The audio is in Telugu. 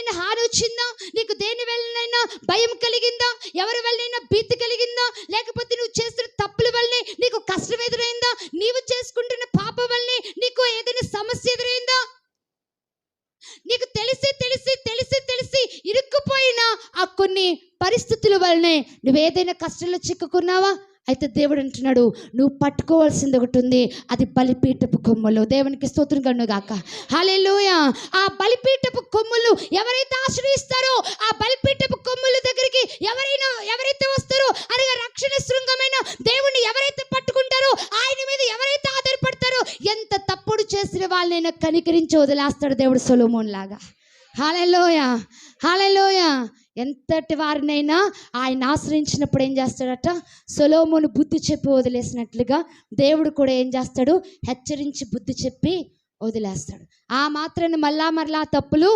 వల్లనైనా హాని వచ్చిందా? నీకు దేని వల్లనైనా భయం కలిగిందా? ఎవరి వల్లనైనా భీతి కలిగిందా? లేకపోతే నువ్వు చేస్తున్న తప్పుల వల్లనే నీకు కష్టం ఎదురైందా? నీవు చేసుకుంటున్న పాప వల్లనే నీకు ఏదైనా సమస్య ఎదురైందా? నీకు తెలిసి తెలిసి తెలిసి తెలిసి ఇరుక్కుపోయిన ఆ కొన్ని పరిస్థితుల వల్లనే నువ్వేదైనా కష్టంలో చిక్కుకున్నావా? అయితే దేవుడు అంటున్నాడు, నువ్వు పట్టుకోవాల్సింది ఒకటి ఉంది, అది బలిపీఠపు కొమ్ములు. దేవునికి స్తోత్రం కలుగును గాక. హల్లెలూయా. ఆ బలిపీఠపు కొమ్ములు ఎవరైతే ఆశ్రయిస్తారో, ఆ బలిపీఠపు కొమ్ముల దగ్గరికి ఎవరైతే వస్తారో, అనగా రక్షణ శృంగమైన దేవుణ్ణి ఎవరైతే పట్టుకుంటారో, ఆయన మీద ఎవరైతే ఆధారపడతారో, ఎంత తప్పుడు చేసిన వాళ్ళనైనా కనికరించి వదిలేస్తాడు దేవుడు సొలొమోన్ లాగా. హల్లెలూయా, హల్లెలూయా. ఎంతటి వారినైనా ఆయన ఆశ్రయించినప్పుడు ఏం చేస్తాడట? సొలొమోను బుద్ధి చెప్పి వదిలేసినట్లుగా దేవుడు కూడా ఏం చేస్తాడు? హెచ్చరించి బుద్ధి చెప్పి వదిలేస్తాడు. ఆ మాత్రాన్ని మళ్ళా తప్పులు